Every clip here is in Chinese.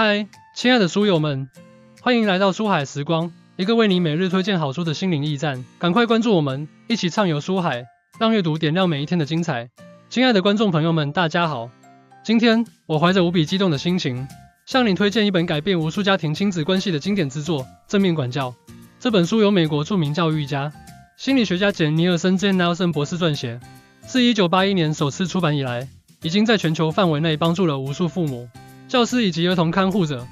嗨，亲爱的书友们，欢迎来到书海时光，一个为你每日推荐好书的心灵驿站。赶快关注我们，一起畅游书海，让阅读点亮每一天的精彩。亲爱的观众朋友们，大家好，今天我怀着无比激动的心情，向你推荐一本改变无数家庭亲子关系的经典之作《正面管教》。这本书由美国著名教育家、心理学家简·尼尔森 J. Nelson 博士撰写，自1981年首次出版以来，已经在全球范围内帮助了无数父母、教师以及儿童看护者。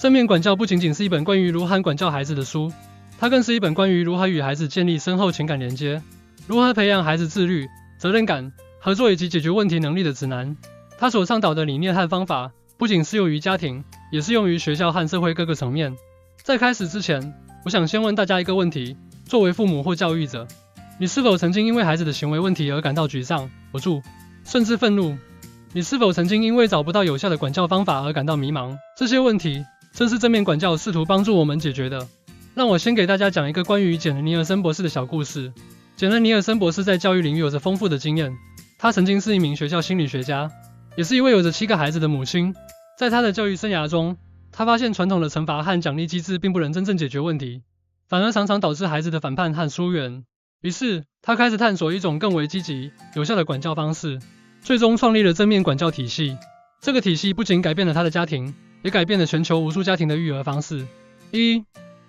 正面管教不仅仅是一本关于如何管教孩子的书，它更是一本关于如何与孩子建立深厚情感连接，如何培养孩子自律、责任感、合作以及解决问题能力的指南。他所倡导的理念和方法，不仅适用于家庭，也适用于学校和社会各个层面。在开始之前，我想先问大家一个问题：作为父母或教育者，你是否曾经因为孩子的行为问题而感到沮丧、无助，甚至愤怒？你是否曾经因为找不到有效的管教方法而感到迷茫？这些问题正是正面管教试图帮助我们解决的。让我先给大家讲一个关于简·尼尔森博士的小故事。简·尼尔森博士在教育领域有着丰富的经验，他曾经是一名学校心理学家，也是一位有着7个孩子的母亲。在他的教育生涯中，他发现传统的惩罚和奖励机制并不能真正解决问题，反而常常导致孩子的反叛和疏远。于是，他开始探索一种更为积极、有效的管教方式，最终创立了正面管教体系。这个体系不仅改变了他的家庭，也改变了全球无数家庭的育儿方式。1.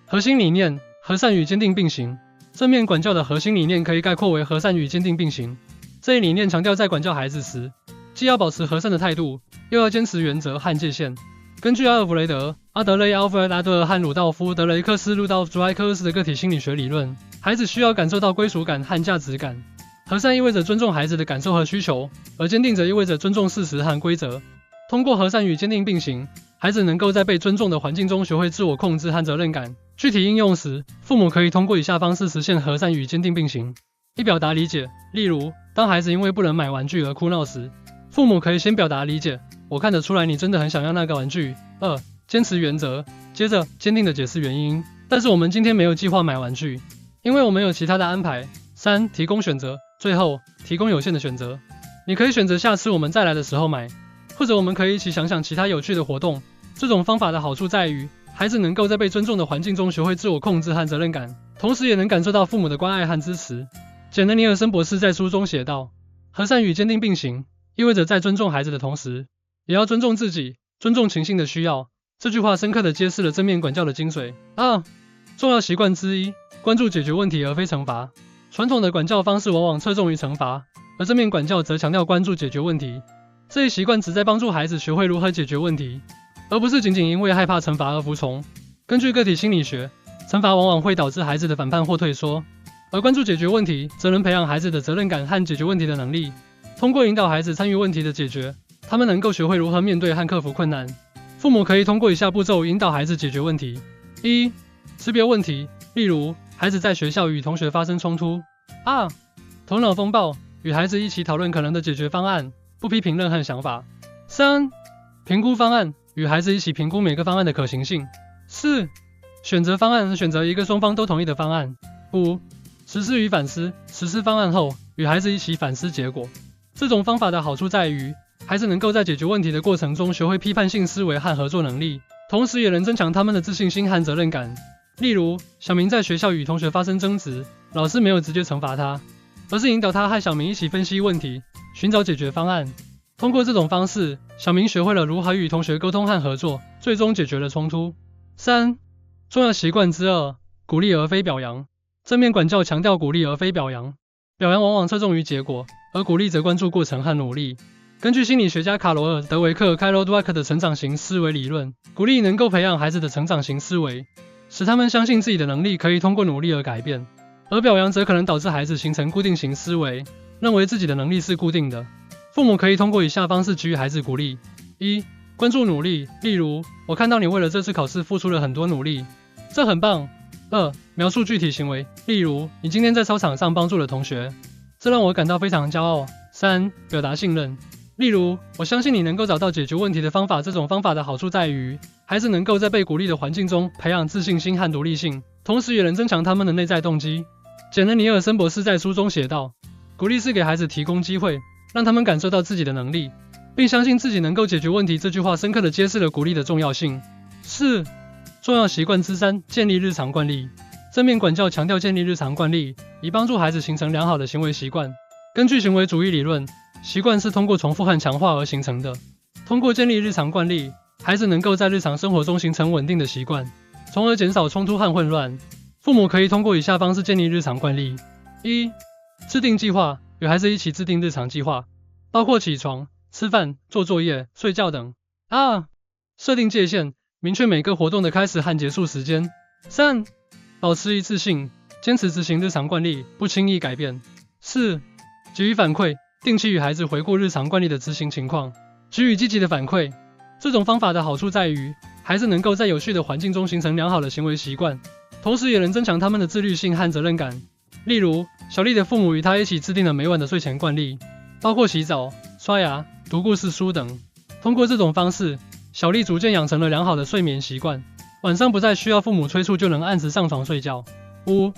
核心理念：和善与坚定并行。正面管教的核心理念可以概括为和善与坚定并行。这一理念强调在管教孩子时，既要保持和善的态度，又要坚持原则和界限。根据阿尔弗雷德·阿德雷 （Alfred Adler） 和鲁道夫·德雷克斯 （Rudolf Dreikurs） 的个体心理学理论，孩子需要感受到归属感和价值感。和善意味着尊重孩子的感受和需求，而坚定则意味着尊重事实和规则。通过和善与坚定并行，孩子能够在被尊重的环境中学会自我控制和责任感。具体应用时，父母可以通过以下方式实现和善与坚定并行： 1. 表达理解。例如，当孩子因为不能买玩具而哭闹时，父母可以先表达理解：我看得出来你真的很想要那个玩具。2. 坚持原则。接着，坚定地解释原因，但是我们今天没有计划买玩具，因为我们有其他的安排。3. 提供选择。最后，提供有限的选择。你可以选择下次我们再来的时候买，或者我们可以一起想想其他有趣的活动。这种方法的好处在于，孩子能够在被尊重的环境中学会自我控制和责任感，同时也能感受到父母的关爱和支持。简·尼尔森博士在书中写道：和善与坚定并行，意味着在尊重孩子的同时，也要尊重自己，尊重情境的需要。这句话深刻地揭示了正面管教的精髓。2. 重要习惯之一：关注解决问题而非惩罚。传统的管教方式往往侧重于惩罚，而正面管教则强调关注解决问题。这一习惯旨在帮助孩子学会如何解决问题，而不是仅仅因为害怕惩罚而服从。根据个体心理学，惩罚往往会导致孩子的反叛或退缩，而关注解决问题则能培养孩子的责任感和解决问题的能力。通过引导孩子参与问题的解决，他们能够学会如何面对和克服困难。父母可以通过以下步骤引导孩子解决问题。1. 识别问题。例如，孩子在学校与同学发生冲突。2. 头脑风暴，与孩子一起讨论可能的解决方案，不批评任何想法。3. 评估方案，与孩子一起评估每个方案的可行性。4. 选择方案，选择一个双方都同意的方案。5. 实施与反思，实施方案后，与孩子一起反思结果。这种方法的好处在于，孩子能够在解决问题的过程中学会批判性思维和合作能力，同时也能增强他们的自信心和责任感。例如，小明在学校与同学发生争执，老师没有直接惩罚他，而是引导他和小明一起分析问题，寻找解决方案。通过这种方式，小明学会了如何与同学沟通和合作，最终解决了冲突。3. 重要习惯之2：鼓励而非表扬。正面管教强调鼓励而非表扬，表扬往往侧重于结果，而鼓励则关注过程和努力。根据心理学家卡罗尔·德维克 （Carol Dweck） 的成长型思维理论，鼓励能够培养孩子的成长型思维，使他们相信自己的能力可以通过努力而改变，而表扬则可能导致孩子形成固定型思维，认为自己的能力是固定的。父母可以通过以下方式给予孩子鼓励。1. 关注努力。例如，我看到你为了这次考试付出了很多努力，这很棒。2. 描述具体行为。例如，你今天在操场上帮助了同学，这让我感到非常骄傲。3. 表达信任。例如，我相信你能够找到解决问题的方法。这种方法的好处在于，孩子能够在被鼓励的环境中培养自信心和独立性，同时也能增强他们的内在动机。简·尼尔森博士在书中写道：鼓励是给孩子提供机会，让他们感受到自己的能力，并相信自己能够解决问题。这句话深刻地揭示了鼓励的重要性。4. 重要习惯之3：建立日常惯例。正面管教强调建立日常惯例，以帮助孩子形成良好的行为习惯。根据行为主义理论，习惯是通过重复和强化而形成的。通过建立日常惯例，孩子能够在日常生活中形成稳定的习惯，从而减少冲突和混乱。父母可以通过以下方式建立日常惯例： 1. 制定计划，与孩子一起制定日常计划，包括起床、吃饭、做作业、睡觉等。 2. 设定界限，明确每个活动的开始和结束时间。 3. 保持一致性，坚持执行日常惯例，不轻易改变。 4. 给予反馈，定期与孩子回顾日常惯例的执行情况，给予积极的反馈。这种方法的好处在于，孩子能够在有序的环境中形成良好的行为习惯，同时也能增强他们的自律性和责任感。例如，小丽的父母与她一起制定了每晚的睡前惯例，包括洗澡、刷牙、读故事书等。通过这种方式，小丽逐渐养成了良好的睡眠习惯，晚上不再需要父母催促就能按时上床睡觉。5.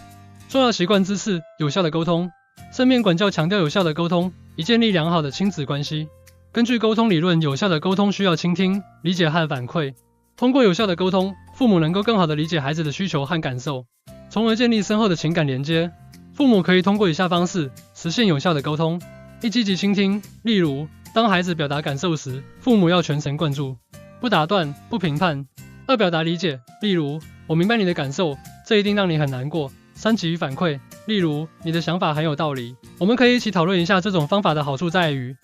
重要习惯之4：有效的沟通。正面管教强调有效的沟通，以建立良好的亲子关系。根据沟通理论，有效的沟通需要倾听、理解和反馈。通过有效的沟通，父母能够更好地理解孩子的需求和感受，从而建立深厚的情感连接。父母可以通过以下方式实现有效的沟通： 1. 积极倾听，例如，当孩子表达感受时，父母要全神贯注，不打断，不评判。 2. 表达理解，例如，我明白你的感受，这一定让你很难过。 3. 给予反馈，例如，你的想法很有道理。我们可以一起讨论一下这种方法的好处在于，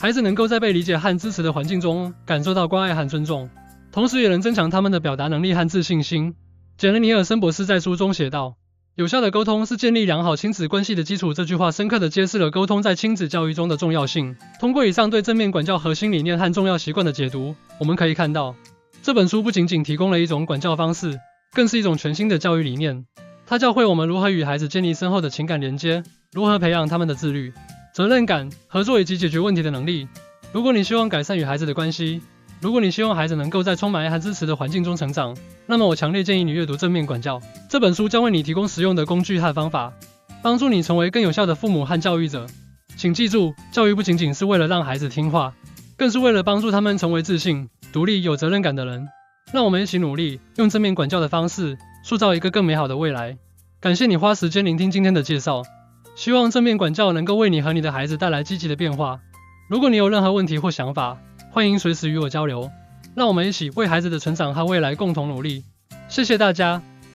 孩子能够在被理解和支持的环境中感受到关爱和尊重，同时也能增强他们的表达能力和自信心。简·尼尔森博士在书中写道，有效的沟通是建立良好亲子关系的基础。这句话深刻地揭示了沟通在亲子教育中的重要性。通过以上对正面管教核心理念和重要习惯的解读，我们可以看到，这本书不仅仅提供了一种管教方式，更是一种全新的教育理念。它教会我们如何与孩子建立深厚的情感连接，如何培养他们的自律、责任感、合作以及解决问题的能力。如果你希望改善与孩子的关系，如果你希望孩子能够在充满爱和支持的环境中成长，那么我强烈建议你阅读《正面管教》这本书，将为你提供实用的工具和方法，帮助你成为更有效的父母和教育者。请记住，教育不仅仅是为了让孩子听话，更是为了帮助他们成为自信、独立、有责任感的人。让我们一起努力，用正面管教的方式塑造一个更美好的未来。感谢你花时间聆听今天的介绍，希望正面管教能够为你和你的孩子带来积极的变化。如果你有任何问题或想法，欢迎随时与我交流，让我们一起为孩子的成长和未来共同努力。谢谢大家。